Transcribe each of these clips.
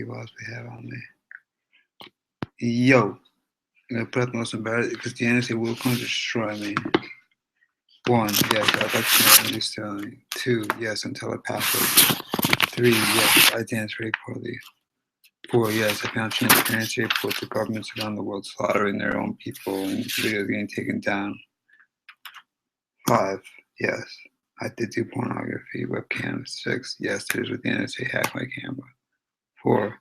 What else we have on me? Yo, I'm gonna put up the most embarrassing because the NSA will come to destroy me. One, yes, I like to know Sterling. Two, yes, I'm telepathic. Three, yes, I dance very poorly. Four, yes, I found transparency reports of governments around the world slaughtering their own people and videos getting taken down. Five, yes, I did do pornography, webcam. Six, yes, there's with the NSA hacked my camera. Four,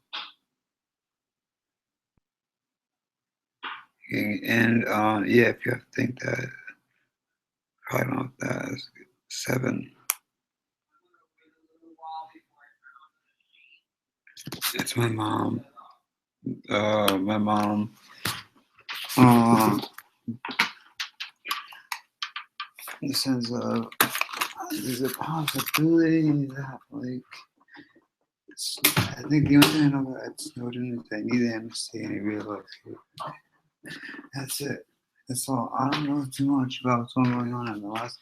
and yeah, if you have to think that, probably don't know what that is. Seven, it's my mom. My mom. Uh, in the sense of there's a possibility that I think the only thing I know about Ed Snowden is I need the amnesty and he real life. That's it. That's all. I don't know too much about what's going on in the last.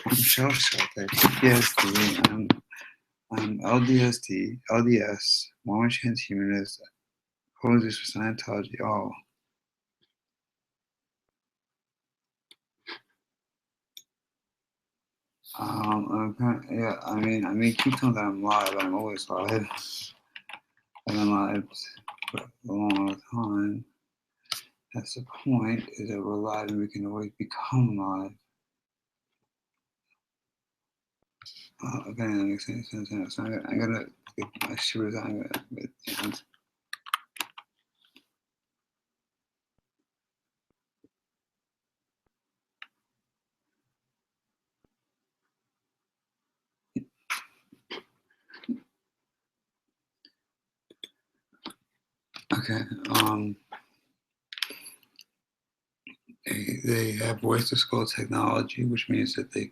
I'm shocked. PTSD. I'm LDSD, LDS, Mormon transhumanist, posers for Scientology. Oh, yeah. I mean, keep telling that I'm live. I'm always live, and I'm live for a long time. That's the point. Is that we're live and we can always become live. Okay, that makes any sense. So I'm gonna get my shoes on. Okay. They have voice to skull technology, which means that you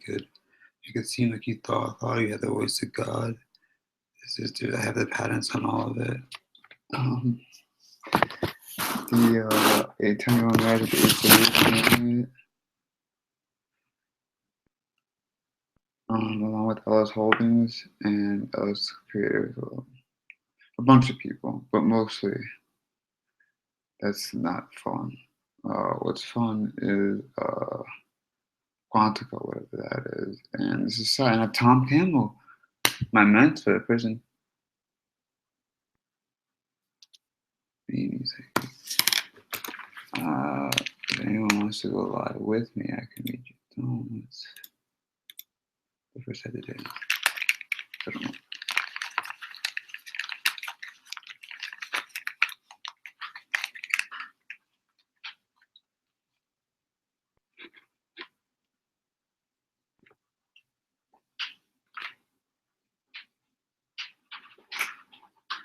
could seem like you thought you had the voice of God. I have the patents on all of it. The A21 Magic 8 solution, along with Ellis Holdings and Ellis Creators, a bunch of people, but mostly that's not fun. What's fun is Quantica, whatever that is, and this is sorry, and Tom Campbell, my mentor, the person. Music. If anyone wants to go live with me, I can read you. Oh, that's the first I did it. I don't know.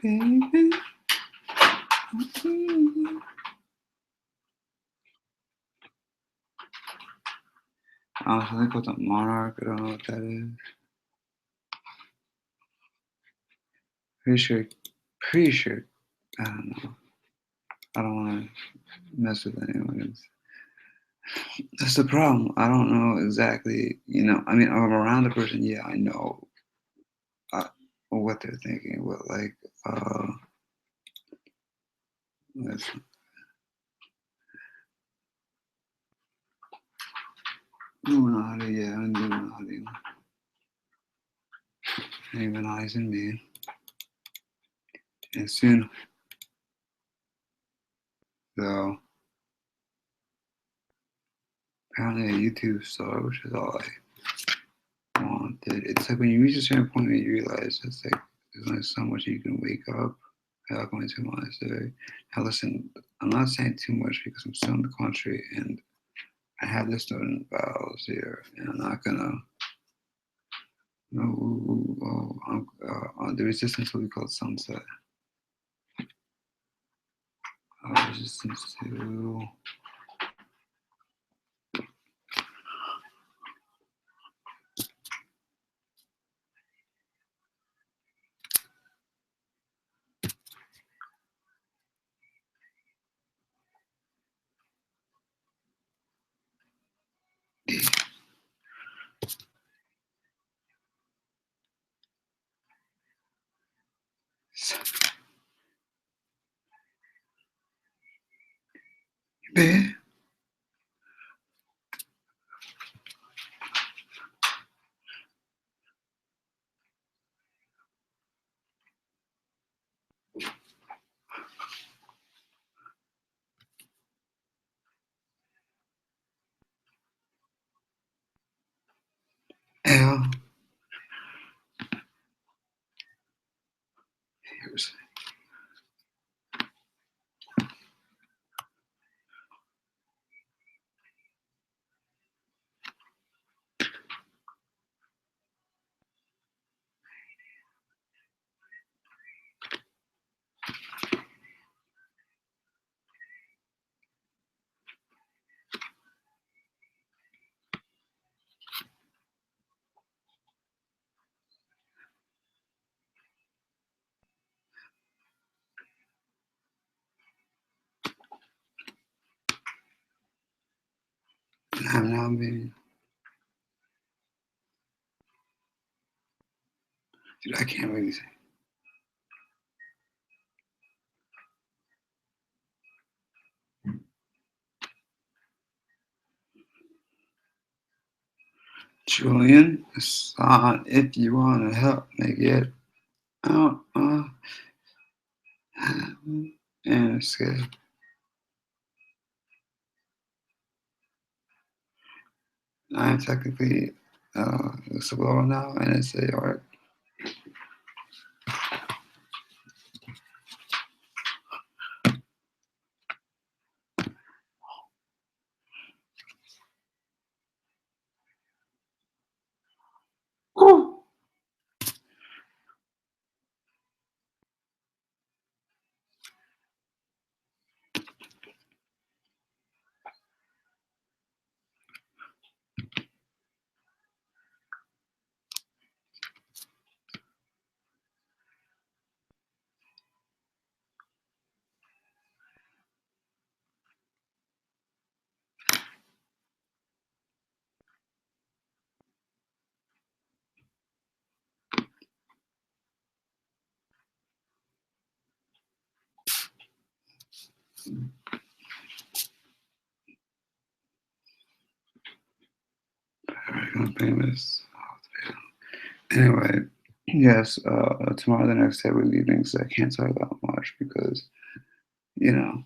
Baby. Something called the Monarch. I don't know what that is. Pretty sure. I don't know. I don't want to mess with anyone. That's the problem. I don't know exactly. I mean, I'm around the person. Yeah, I know what they're thinking, but like, Illuminati. Yeah, I'm Illuminati. Humanizing me, and soon, though. Apparently a YouTube star, which is all I wanted. It's like when you reach a certain point where you realize it's like there's only so much you can wake up without going too monastery. Now listen, I'm not saying too much because I'm still in the country and I have the student vows here, and I'm not gonna. The resistance will be called sunset. Resistance to. I'm now being. Dude, I can't really say. Julian, son, if you want to help me get out of heaven and escape. I am technically a whistleblower now, and it's a art. Famous. Anyway, yes, tomorrow the next day we're leaving, so I can't talk about much because, you know, I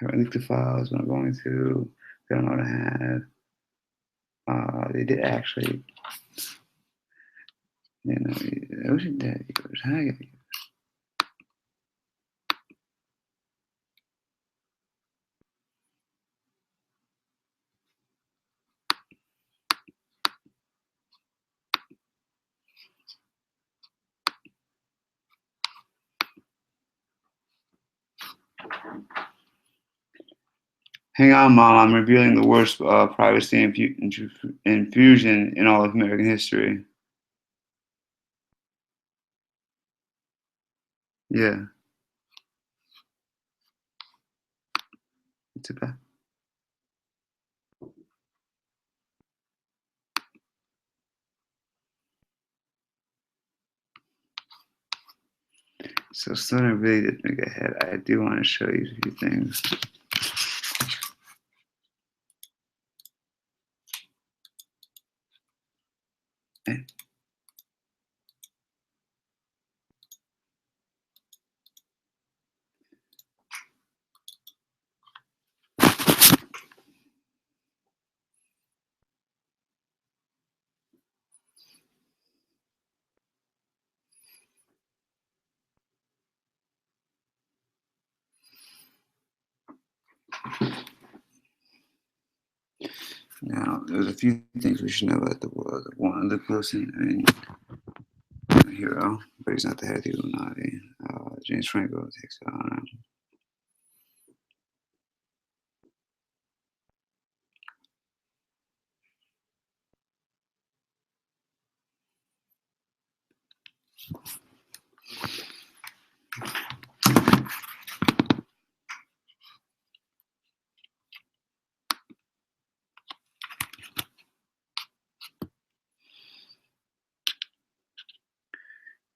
haven't leaked the files when I'm going to. They don't know what I had. They did actually, you know, it was your daddy. It was how you. Hang on, Mom. I'm revealing the worst privacy infusion in all of American history. Yeah. It's a bad. So Sona really did think ahead. I do want to show you a few things. Now, there's a few things we should know about the world. One, Luke Wilson, I mean, a hero, but he's not the head of the Illuminati. James Franco takes it on him.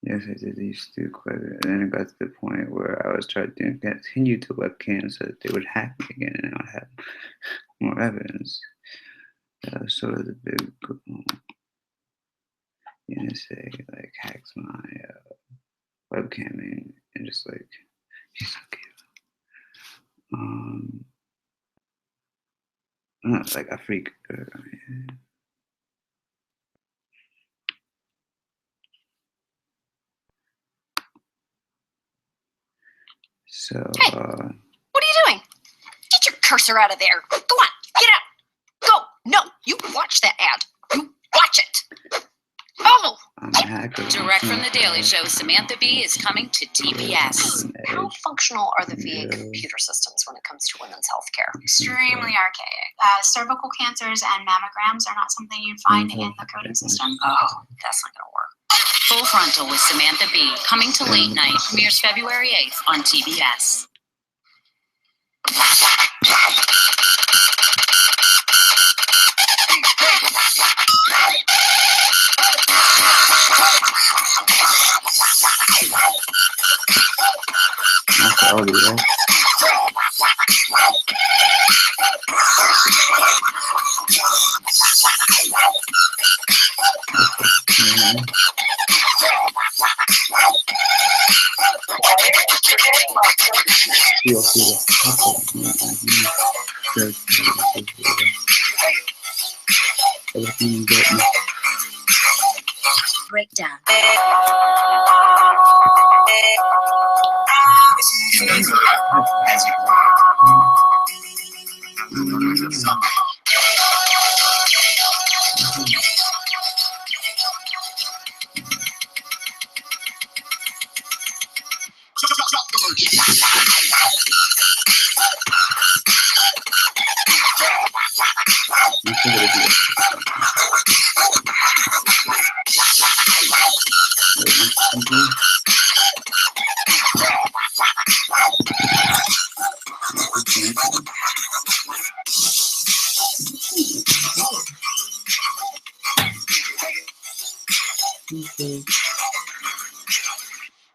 Yes, I did these two quite a bit. And then it got to the point where I was trying to continue to webcam so that they would hack me again and I would have more evidence. So the big NSA like hacks my webcam and just like, she's so cute. I'm not like a freak. So, hey, what are you doing? Get your cursor out of there. Go on, get out. Go. No, you watch that ad. You watch it. Oh! Direct from The Daily Show, Samantha Bee is coming to TBS. How functional are the VA computer systems when it comes to women's health care? Extremely archaic. Cervical cancers and mammograms are not something you'd find in the coding system. Oh, that's not going to work. Full Frontal with Samantha Bee, coming to late night, premieres February 8th on TBS. That's the audio, right? Yeah. Feel everything you get me. Breakdown.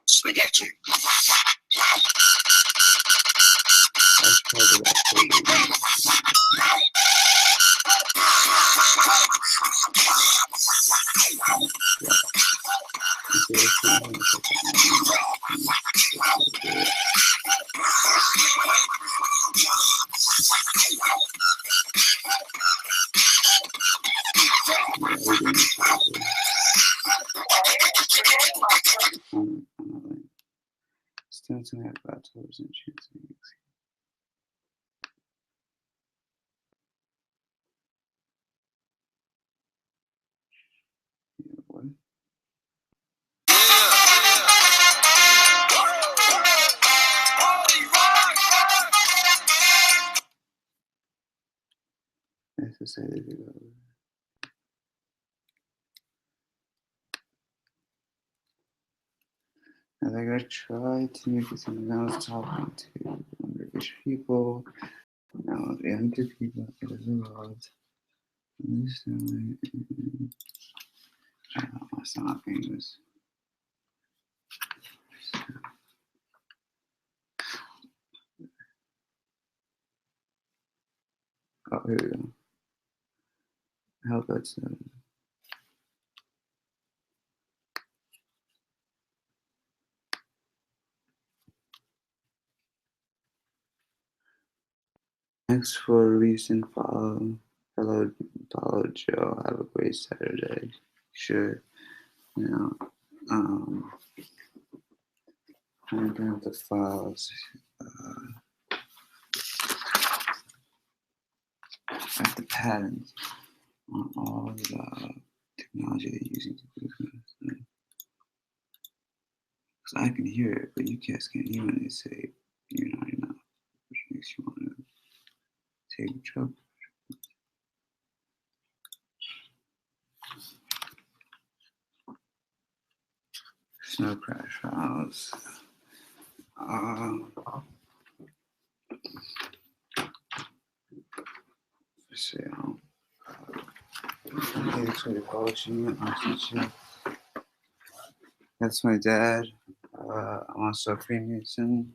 Spaghetti. Still tonight about television shoots. What? That's to say that they go. I think I tried to make it something I was talking to underage people. Now young to people, it is a lot. This time, it's not famous. Oh, here we go. How about thanks for recent follow. Hello, Joe. Have a great Saturday. Sure. You know, trying to bring up the files. At the patterns on all the technology they're using to do this. Because I can hear it, but you guys can't hear when they say you're not enough, which makes you want to take a job. Snow crash files. Let's see. That's my dad. I'm also a Freemason.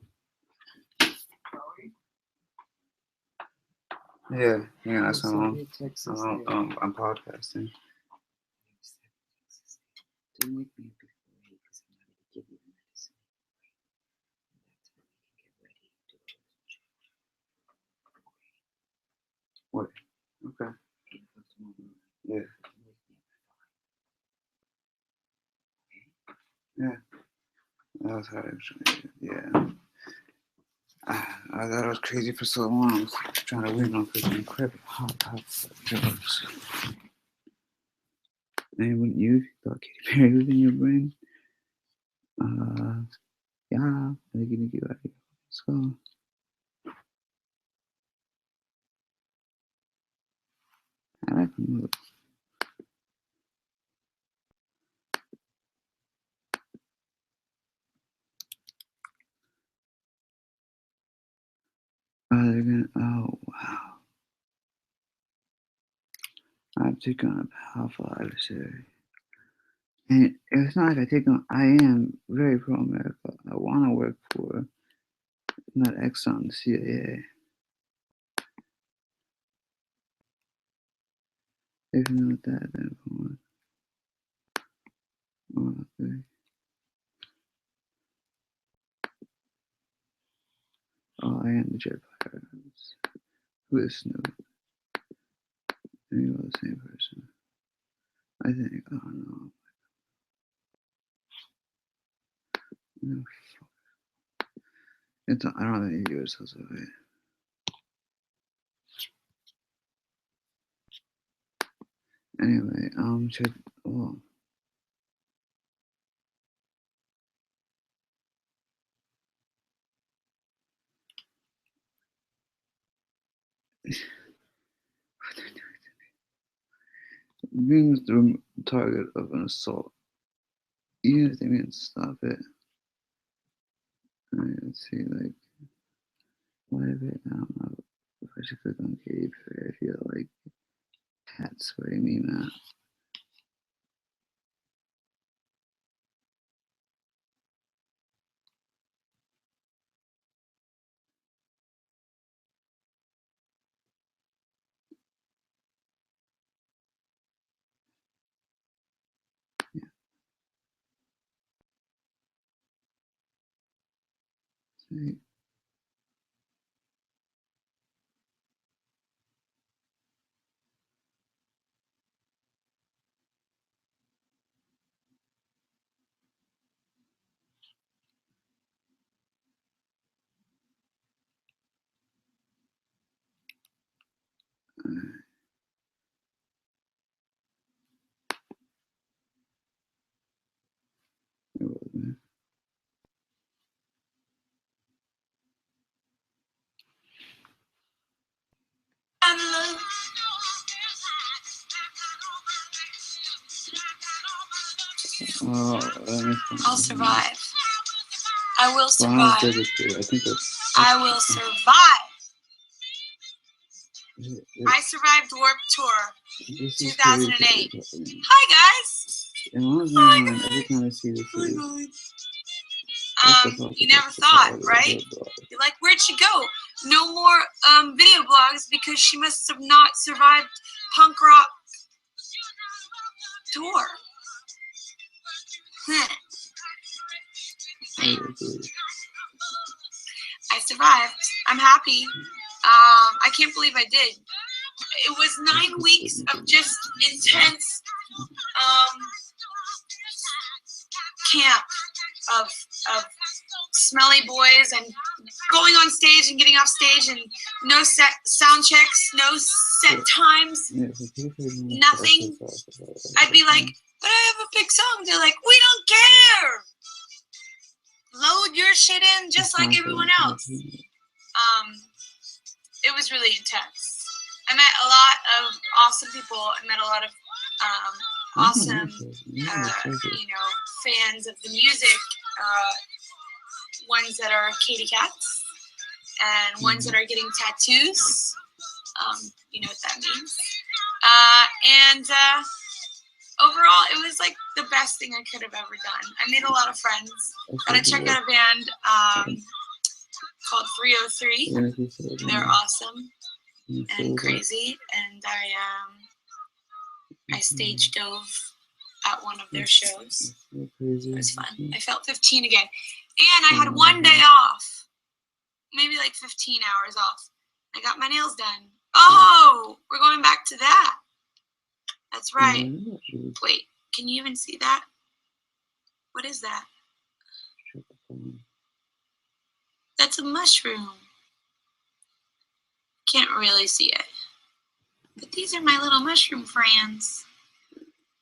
Yeah, that's my mom. I'm podcasting. Don't wake me up before 8 because I'm not going to give you the medicine. What? Okay. Yeah. Yeah. That was how actually. Yeah. I thought I was crazy for so long. I was trying to win on freaking crib. Hot jokes. And wouldn't you if you thought Katy Perry was in your brain? Yeah. I think you need to get Let's go. I like the move. They're gonna. Oh wow! I've taken on a powerful adversary. And it's not like I take them. I am very pro America. I want to work for not Exxon, CIA. If you know what that, then for okay. Oh, I am the jet pirates. Who is Snoop? And you are the same person. I think. Oh no. No. It's. I don't have any viewers, so it's okay. Anyway, check. Oh. Being the target of an assault, even if they mean to stop it. Let's see, like, why if it, I don't know if I should click on Katy Perry. I feel like that's what I mean, man. See. Bear with me. Let me find I'll survive. I will Final survive. Servitude. I think that's. I will survive. It, I survived Warp Tour this is 2008. crazy. Hi guys. And one of them, every time I see this, You never thought, right? You're like, where'd she go? No more video blogs because she must have not survived punk rock tour. I survived. I'm happy. I can't believe I did. It was 9 weeks of just intense camp of smelly boys and going on stage and getting off stage and no set sound checks, no set times, nothing. I'd be like, but I have a big song. They're like, we don't care. Load your shit in just like everyone else. It was really intense. I met a lot of awesome people. I met a lot of awesome, fans of the music. Ones that are Katy Cats and ones that are getting tattoos. You know what that means. Overall, it was like the best thing I could have ever done. I made a lot of friends. Got to check out a band called 303. They're awesome and crazy, and I stage dove at one of their shows. It was fun. I felt 15 again, and I had 1 day off, maybe like 15 hours off. I got my nails done. Oh, we're going back to that. That's right. Wait, can you even see that? What is that? That's a mushroom. Can't really see it. But these are my little mushroom friends.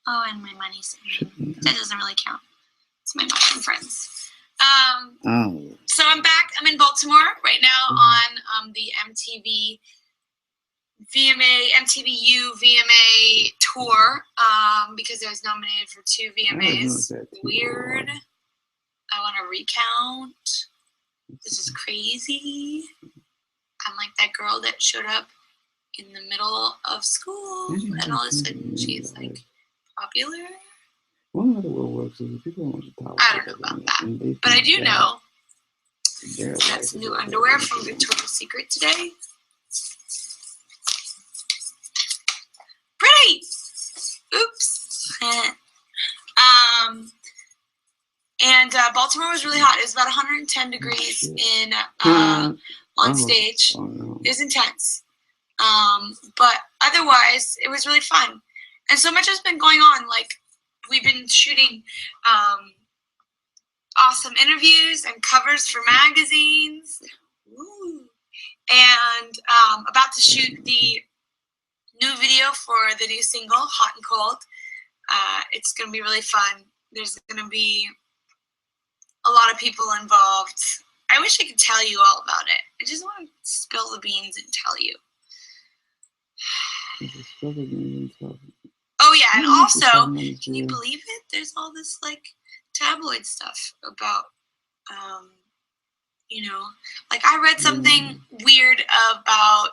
Oh, and my money sign. That doesn't really count. It's my mushroom friends. So I'm back. I'm in Baltimore right now on the MTV MTVU VMA tour because I was nominated for 2 VMAs. Weird. I want to recount. This is crazy. I'm like that girl that showed up in the middle of school and all of a sudden she's like popular. One of the world works is people don't want to talk I don't know about that. But I do know that's new underwear from Victoria's Secret today. Pretty! Oops. And Baltimore was really hot. It was about 110 degrees in on stage. Oh, no. It was intense. But otherwise, it was really fun. And so much has been going on. Like, we've been shooting awesome interviews and covers for magazines. Ooh. And about to shoot the new video for the new single, Hot and Cold. It's going to be really fun. There's going to be a lot of people involved. I wish I could tell you all about it. I just want to spill the beans and tell you. Oh yeah, and also, can you believe it? There's all this like tabloid stuff about, you know, like I read something weird about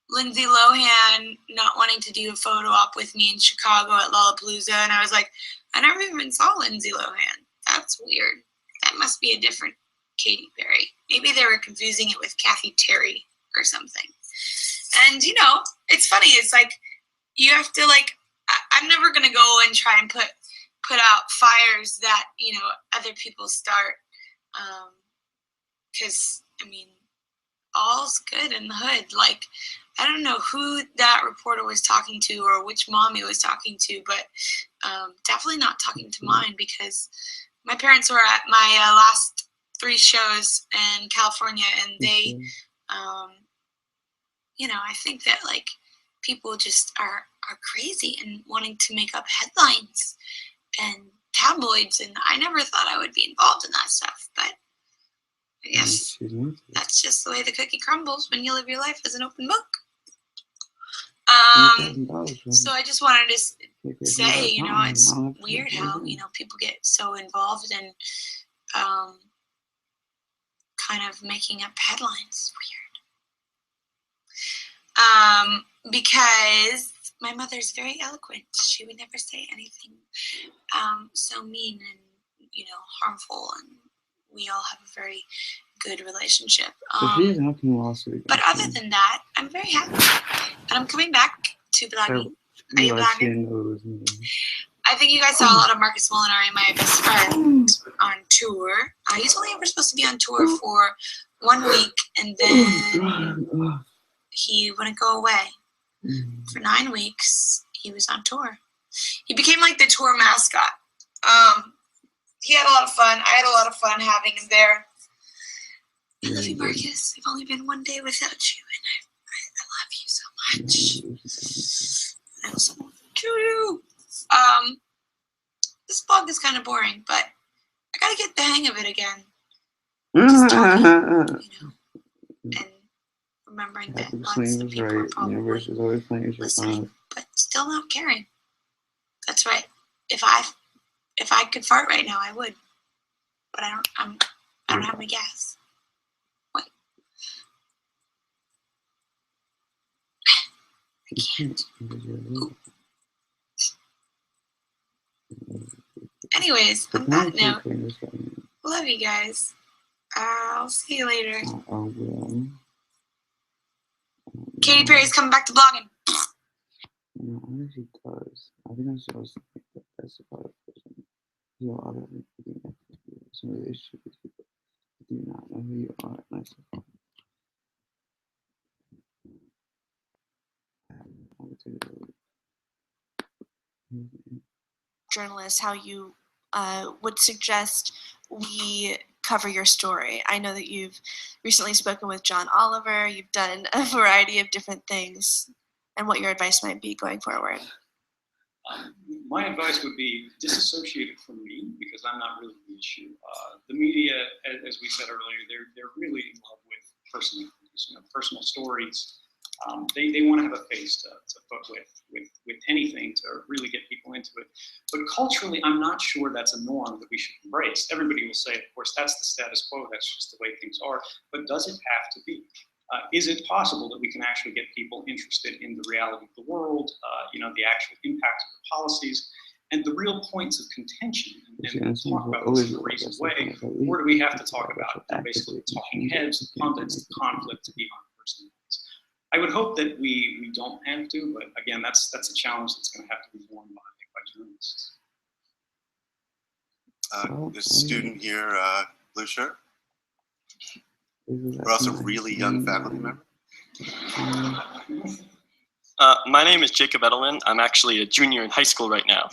Lindsay Lohan not wanting to do a photo op with me in Chicago at Lollapalooza, and I was like, I never even saw Lindsay Lohan. That's weird. That must be a different Katy Perry. Maybe they were confusing it with Kathy Terry or something. And you know, it's funny. It's like you have to like. I'm never gonna go and try and put out fires that, you know, other people start. Because I mean, all's good in the hood. Like, I don't know who that reporter was talking to or which mom he was talking to, but definitely not talking to mine, because my parents were at my last 3 shows in California, and they, you know, I think that like people just are crazy and wanting to make up headlines and tabloids, and I never thought I would be involved in that stuff, but I guess that's just the way the cookie crumbles when you live your life as an open book. So I just wanted to say, you know, it's weird how, you know, people get so involved in kind of making up headlines. Weird. Because my mother's very eloquent. She would never say anything so mean and, you know, harmful, and we all have a very good relationship. But other than that, I'm very happy. And I'm coming back to blogging. Are you blogging? I think you guys saw a lot of Marcus Molinari, my best friend, on tour. He's only ever supposed to be on tour for 1 week, and then he wouldn't go away. For 9 weeks, he was on tour. He became like the tour mascot. He had a lot of fun. I had a lot of fun having him there. I love you, Marcus. I've only been 1 day without you, and I love you so much. I also want to kill you. This blog is kind of boring, but I gotta get the hang of it again. Just talking, you know, and remembering that lots of people are probably listening, but still not caring. That's right. If I could fart right now, I would, but I don't have any gas. Wait. I can't. Ooh. Anyways, on that note, love you guys. I'll see you later. Katy Perry's coming back to blogging. No, I actually does. I think I'm supposed to think that that's about a person. You know, other than some relationship with people who do not know who you are. And I said, journalists, how you would suggest we cover your story. I know that you've recently spoken with John Oliver. You've done a variety of different things, and what your advice might be going forward. My advice would be disassociate it from me, because I'm not really the issue. The media, as we said earlier, they're really in love with personal interviews, you know, personal stories. They want to have a face to put with anything to really get people into it. But culturally, I'm not sure that's a norm that we should embrace. Everybody will say, of course, that's the status quo. That's just the way things are. But does it have to be? Is it possible that we can actually get people interested in the reality of the world, you know, the actual impact of the policies, And the real points of contention, But you and understand talk what about this always in a will, reasoned that's like way, when I go leave, or do we have to it's talk like about actively basically talking change it, heads, you can't pundits, make it conflict beyond personalities? I would hope that we don't have to, but again, that's a challenge that's going to have to be borne by journalists. There's a student here, blue shirt. We're also a really young faculty member. My name is Jacob Edelman. I'm actually a junior in high school right now.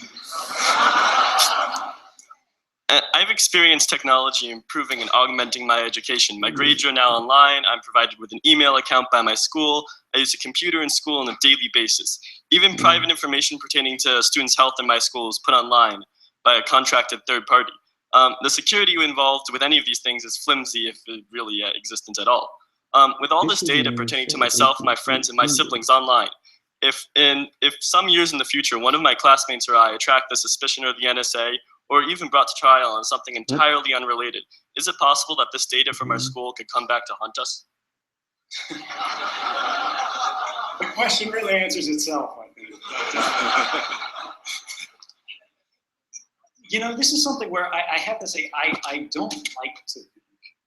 I've experienced technology improving and augmenting my education. My grades are now online. I'm provided with an email account by my school. I use a computer in school on a daily basis. Even private information pertaining to students' health in my school is put online by a contracted third party. The security involved with any of these things is flimsy, if it really existent at all. With all this data pertaining to myself, my friends, and my siblings online, if some years in the future, one of my classmates or I attract the suspicion of the NSA, or even brought to trial on something entirely unrelated, is it possible that this data from our school could come back to haunt us? The question really answers itself, I think. You know, this is something where I have to say, I don't like to think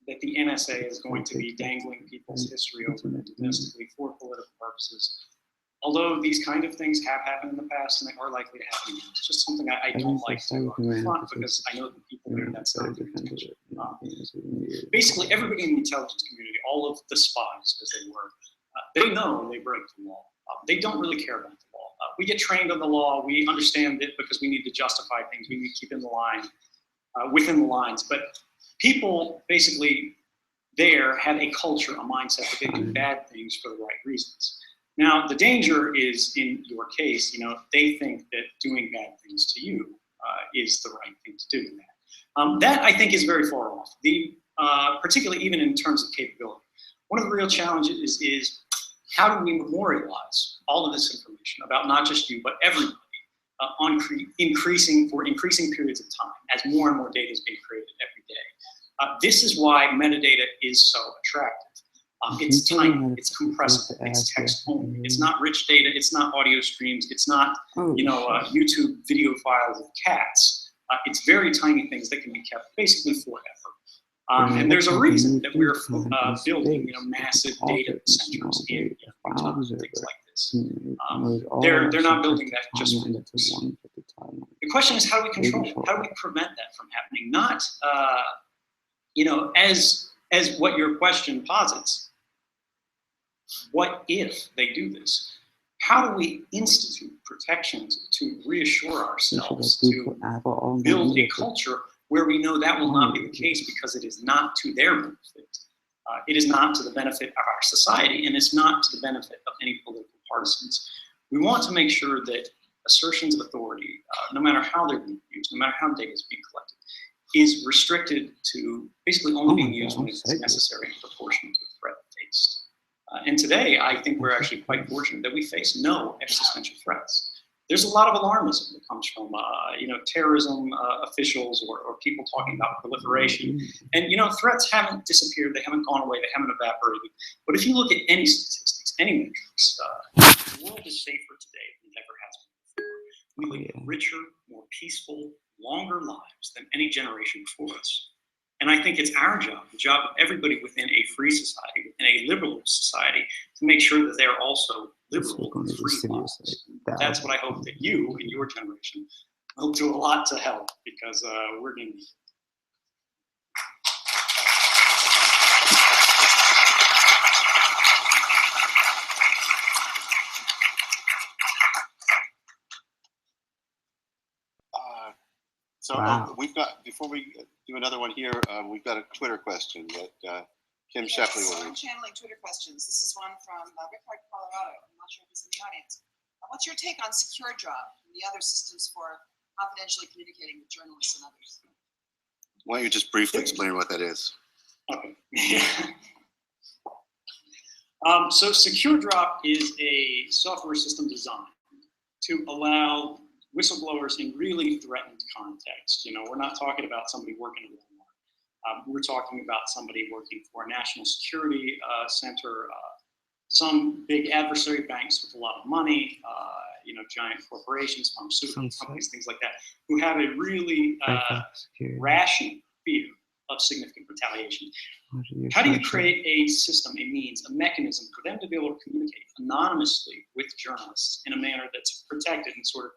that the NSA is going to be dangling people's history over them domestically for political purposes. Although these kind of things have happened in the past and they are likely to happen again. It's just something I don't like to confront because I know that people there, that's not the intention. Basically, everybody in the intelligence community, all of the spies as they were, they know they break the law. They don't really care about the law. We get trained on the law. We understand it because we need to justify things. We need to keep in the line, within the lines. But people basically there have a culture, a mindset that they do bad things for the right reasons. Now, the danger is, in your case, you know, they think that doing bad things to you is the right thing to do. That, I think, is very far off, particularly even in terms of capability. One of the real challenges is how do we memorialize all of this information about not just you, but everybody on increasing periods of time as more and more data is being created every day. This is why metadata is so attractive. It's tiny, it's compressible, it's text only. It's not rich data, it's not audio streams, it's not YouTube video files of cats. It's very tiny things that can be kept basically forever. And there's a reason that we're building, you know, massive data centers in things like this. They're not building that just for this. The question is, how do we control it? How do we prevent that from happening? Not, you know, as what your question posits. What if they do this? How do we institute protections to reassure ourselves to build a culture where we know that will not be the case because it is not to their benefit. It is not to the benefit of our society, and it's not to the benefit of any political partisans. We want to make sure that assertions of authority, no matter how they're being used, no matter how data is being collected, is restricted to basically only being used when it's necessary and proportionate to the threat faced. And today, I think we're actually quite fortunate that we face no existential threats. There's a lot of alarmism that comes from, you know, terrorism officials or people talking about proliferation. And, you know, threats haven't disappeared. They haven't gone away. They haven't evaporated. But if you look at any statistics, any metrics, the world is safer today than it ever has been before. We live richer, more peaceful, longer lives than any generation before us. And I think it's our job, the job of everybody within a free society, within a liberal society, to make sure that they're also liberal and free lives. That's what I hope that you and your generation will do a lot to help, because we're going to need it. So we've got, before we do another one here, we've got a Twitter question that Kim Shepley will read. I'm channeling Twitter questions. This is one from Rickard, Colorado. I'm not sure if he's in the audience. What's your take on Secure Drop and the other systems for confidentially communicating with journalists and others? Why don't you just briefly explain what that is? Okay. So Secure Drop is a software system designed to allow whistleblowers in really threatened context. You know, we're not talking about somebody working at Walmart. We're talking about somebody working for a national security center, some big adversary banks with a lot of money, giant corporations, pharmaceutical Sunset. companies, things like that, who have a really rational fear of significant retaliation. How do you create a system, a means, a mechanism for them to be able to communicate anonymously with journalists in a manner that's protected and sort of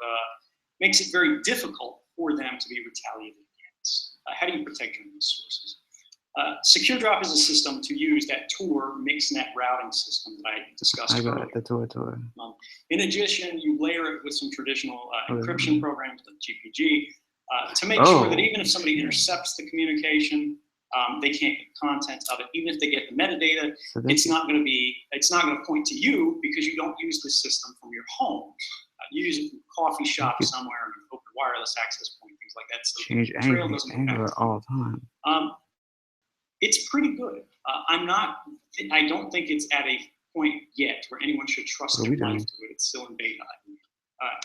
makes it very difficult for them to be retaliated against? How do you protect journalist sources? SecureDrop is a system to use that Tor mixnet routing system that I discussed I got earlier. it, the Tor. In addition, you layer it with some traditional encryption programs like GPG to make sure that even if somebody intercepts the communication, they can't get the content of it. Even if they get the metadata, it's not going to point to you because you don't use this system from your home. You use it from a coffee shop somewhere, an open wireless access point, things like that. So Change the trail doesn't go back anger to all the time. it's pretty good. I don't think it's at a point yet where anyone should trust their life to it. It's still in beta.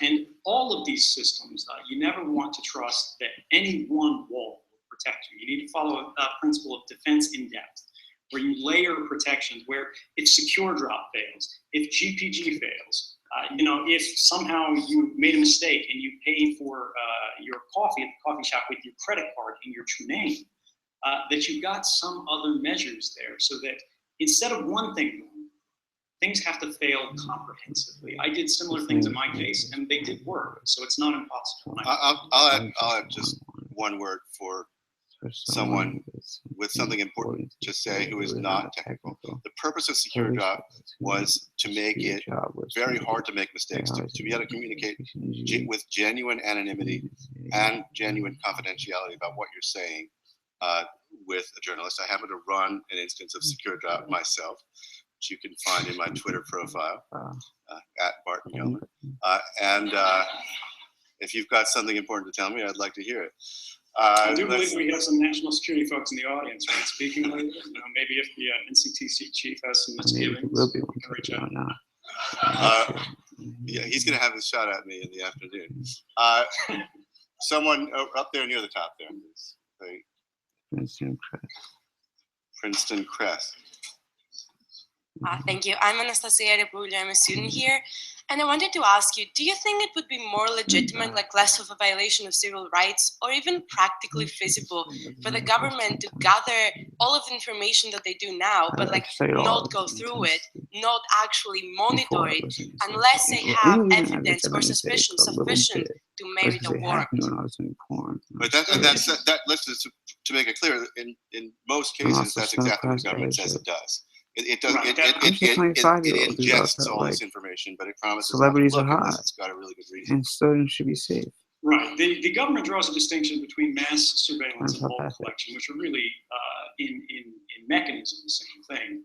And all of these systems, you never want to trust that any one wall will protect you. You need to follow a principle of defense in depth, where you layer protections, where if SecureDrop fails, if GPG fails, if somehow you made a mistake and you paid for your coffee at the coffee shop with your credit card in your true name, that you've got some other measures there so that instead of one thing, things have to fail comprehensively. I did similar things in my case, and they did work, so it's not impossible. I'll add just one word for someone with something important to say who is not technical. The purpose of SecureDrop was to make it very hard to make mistakes, to be able to communicate with genuine anonymity and genuine confidentiality about what you're saying with a journalist. I happen to run an instance of SecureDrop myself, which you can find in my Twitter profile, at Barton Gilman. And if you've got something important to tell me, I'd like to hear it. I do believe we have some national security folks in the audience, right? Speaking later, maybe if the NCTC chief has some misgivings, we can reach out. Yeah, he's going to have his shot at me in the afternoon. Someone up there near the top there. Right. Princeton Crest. Thank you. I'm Anastasia Repullo. I'm a student here. And I wanted to ask you, do you think it would be more legitimate, like less of a violation of civil rights, or even practically feasible for the government to gather all of the information that they do now, but like not go through it, not actually monitor it, unless they have evidence or suspicion sufficient to merit a warrant? But let's just to make it clear, in most cases, that's exactly what the government says it does. It does. It ingests all this information, but it promises celebrities are hot. It's got a really good reason. And students should be safe. Right. The government draws a distinction between mass surveillance and bulk collection, which are really, in mechanism, the same thing.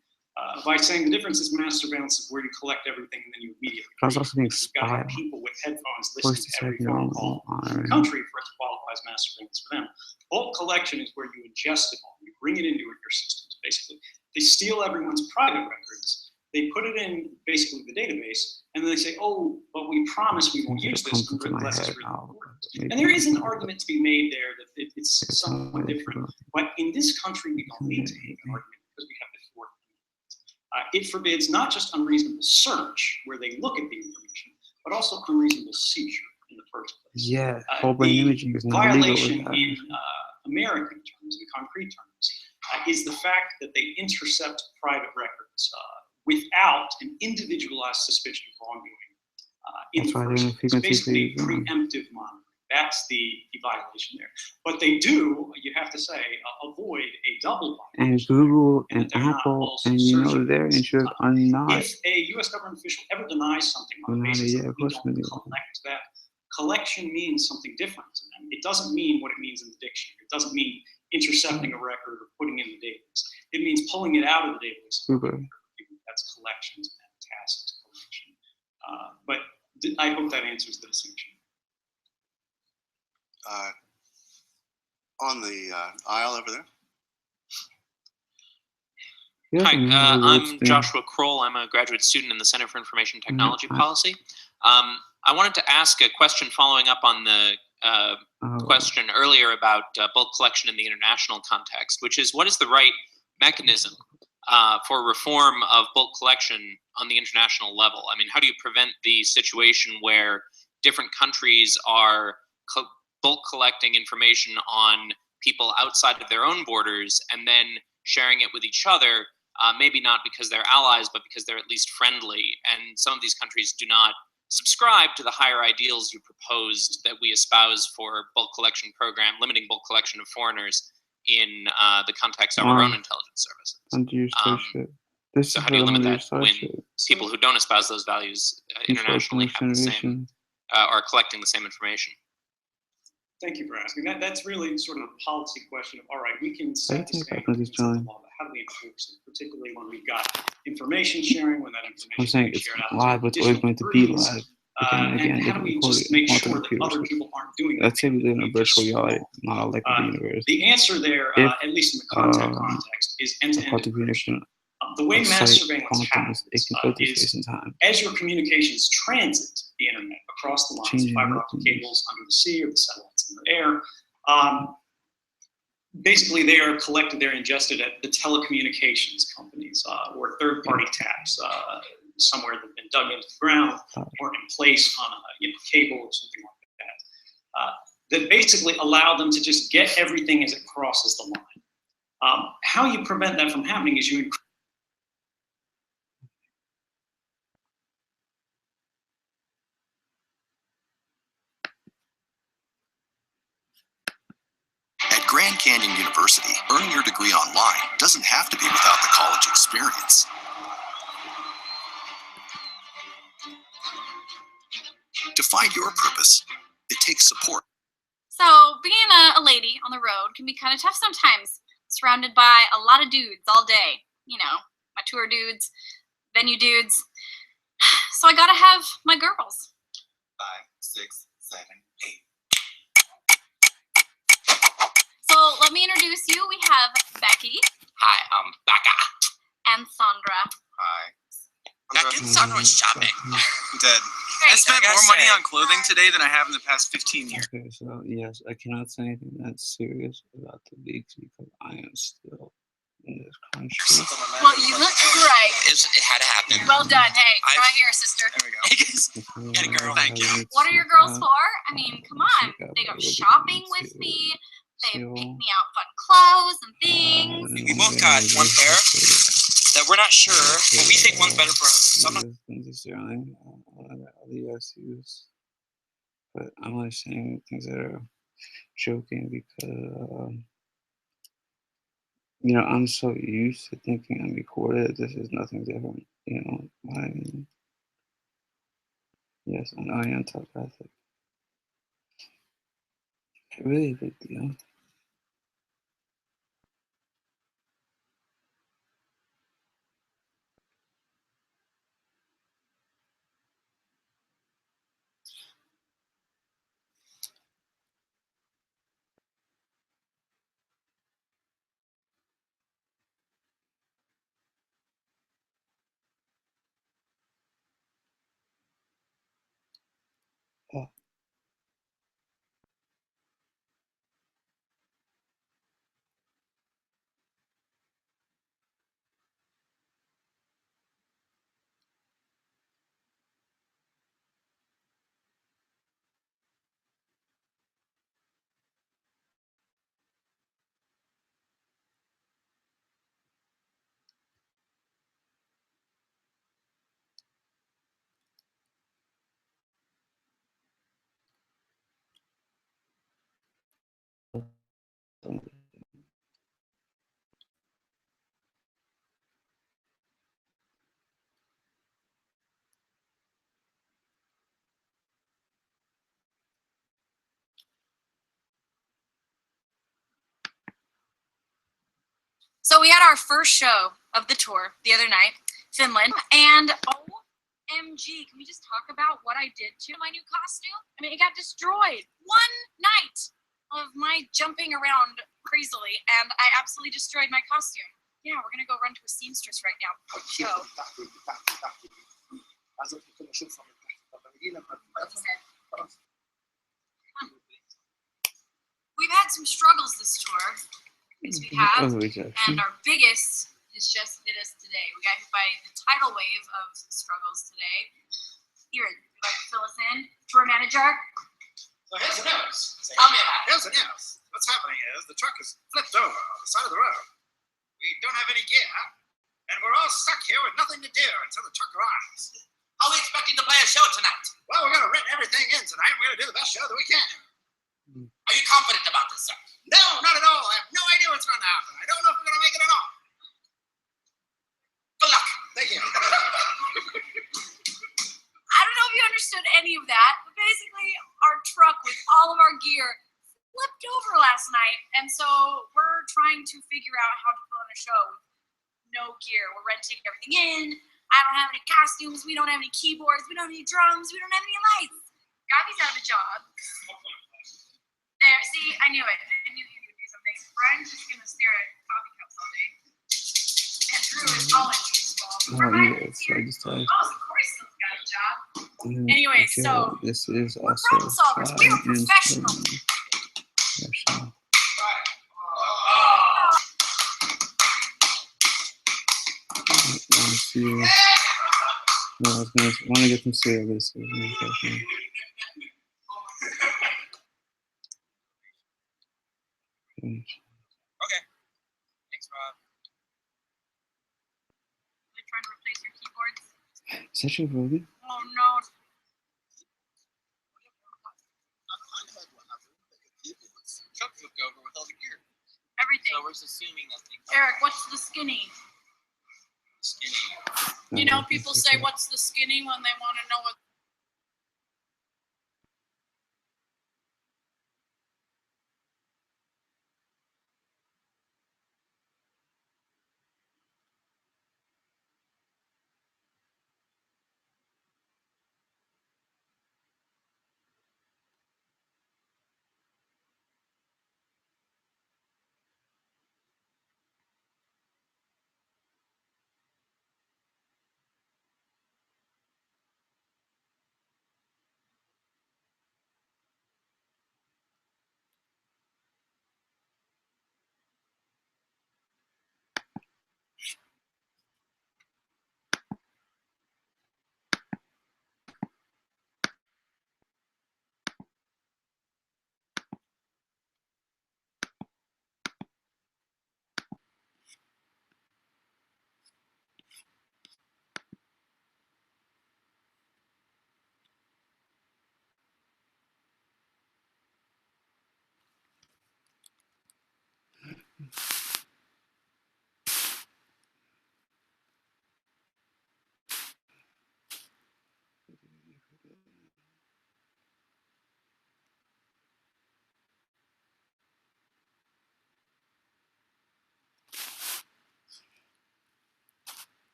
By saying the difference is mass surveillance is where you collect everything and then you immediately. I was also being You've got to have people with headphones listening to every phone call in the country for it to qualify as mass surveillance for them. Bulk collection is where you ingest it all. You bring it into your systems, basically. They steal everyone's private records. They put it in basically the database, and then they say, "Oh, but we promise we won't use this unless it's really important." And there is an argument to be made there that it's somewhat different. But in this country, we don't need to make an argument because we have the Fourth Amendment. It forbids not just unreasonable search, where they look at the information, but also unreasonable seizure in the first place. Yeah, whole brain imaging is not legal. Violation in American terms, in concrete terms, is the fact that they intercept private records without an individualized suspicion of wrongdoing in the first place. It's basically preemptive monitoring. That's the violation there. But they do, you have to say, avoid a double violation. And Google and Apple and their interests are not. If a U.S. government official ever denies something on the basis that we don't collect that, collection means something different to them. It doesn't mean what it means in the dictionary. It doesn't mean intercepting a record or putting it in the database. It means pulling it out of the database. That's collections and tasked collection. But I hope that answers the distinction. On the aisle over there. Hi, I'm Joshua Kroll. I'm a graduate student in the Center for Information Technology Policy. I wanted to ask a question following up on the question earlier about bulk collection in the international context, which is, what is the right mechanism for reform of bulk collection on the international level? I mean, how do you prevent the situation where different countries are bulk collecting information on people outside of their own borders and then sharing it with each other, maybe not because they're allies, but because they're at least friendly? And some of these countries do not subscribe to the higher ideals you proposed that we espouse for bulk collection program, limiting bulk collection of foreigners in the context of our own intelligence services. So how do you limit that when people who don't espouse those values internationally have the same, are collecting the same information? Thank you for asking. That's really sort of a policy question of, all right, we can set the standards and the law, but how do we enforce it, particularly when we've got information sharing, when that information is shared out live, to it's always going to be live. and how do we just make sure that other people aren't doing that? Let's say we live in a virtual reality, not a liquid universe. The answer there, at least in the content context, is end-to-end encryption. The way mass surveillance happens is as your communications transit the internet across the lines, fiber optic cables under the sea or the satellites in the air, basically they are collected, they're ingested at the telecommunications companies or third-party taps somewhere that have been dug into the ground or in place on a cable or something like that, that basically allow them to just get everything as it crosses the line. How you prevent that from happening is you At Grand Canyon University, earning your degree online doesn't have to be without the college experience. To find your purpose, it takes support. So being a lady on the road can be kind of tough sometimes, surrounded by a lot of dudes all day. You know, my tour dudes, venue dudes. So I gotta have my girls. 5, 6, 7, 8. So let me introduce you. We have Becky. Hi, I'm Becca. And Sandra. Hi. Becky and Sandra was shopping. I'm dead. I spent more money on clothing today than I have in the past 15 years. Okay, so yes, I cannot say anything that's serious about the leaks because I am still in this country. Well, you look great. It had to happen. Well done. Hey, right here, sister. There we go. Get a girl. Thank you. What are your girls for? I mean, come on. They go shopping with me. They pick me out fun clothes and things. We both got one pair that we're not sure, but we think one's better for us. So I'm not But I'm only saying things that are joking because you know, I'm so used to thinking I'm recorded. This is nothing different. You know what I mean? Yes, I know I am telepathic. Really a big deal. So we had our first show of the tour the other night, Finland, and OMG, can we just talk about what I did to my new costume? I mean, it got destroyed. One night of my jumping around crazily, and I absolutely destroyed my costume. Yeah, we're gonna go run to a seamstress right now before the show. We've had some struggles this tour. Because we have, and our biggest is This just hit us today. We got hit by the tidal wave of struggles today. Here, would you like to fill us in? Tour manager? So here's the news. Tell me about it. Here's the news. What's happening is the truck is flipped over on the side of the road. We don't have any gear, and we're all stuck here with nothing to do until the truck arrives. How are we expecting to play a show tonight? Well, we're going to rent everything in tonight. We're going to do the best show that we can. Are you confident about this, sir? No, not at all. I have no idea what's going to happen. I don't know if we're going to make it at all. Good luck. Thank you. I don't know if you understood any of that, but basically our truck with all of our gear flipped over last night, and so we're trying to figure out how to put on a show with no gear. We're renting everything in. I don't have any costumes. We don't have any keyboards. We don't have any drums. We don't have any lights. Gabby's out of a job. There, see, I knew it. I knew you would do something. Brian's just gonna stare at coffee cups all day. And Drew is always useful. Yes, I just Oh, of course he's got a job. Anyway, okay, so this is we're also problem solvers. We are professionals. No, I was gonna want to get some cereal. This is okay. Okay. Thanks, Rob. They're trying to replace your keyboards. Is that your Rogan? Oh no. Truck flipped over with all the gear. Everything. So we're just assuming that the Eric, what's the skinny? skinny. You know, people say, what's the skinny when they want to know what.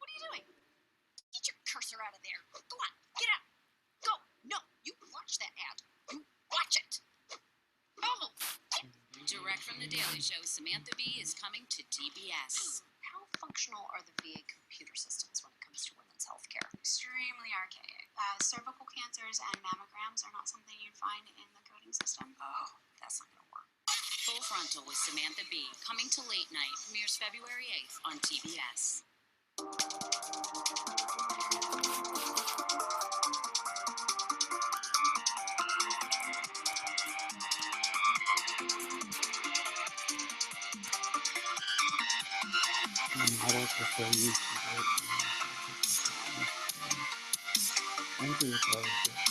What are you doing? Get your cursor out of there. Go on, get out. Go. No, you watch that ad. You watch it. Oh. Direct from the Daily Show, Samantha Bee is coming to TBS. How functional are the VA computer systems when it comes to women's health care? Extremely archaic. Cervical cancers and mammograms are not something you'd find in the coding system. Oh, that's not going to work. Full Frontal with Samantha Bee, coming to late night, premieres February 8th on TBS. How do I prefer YouTube? I think it's all good.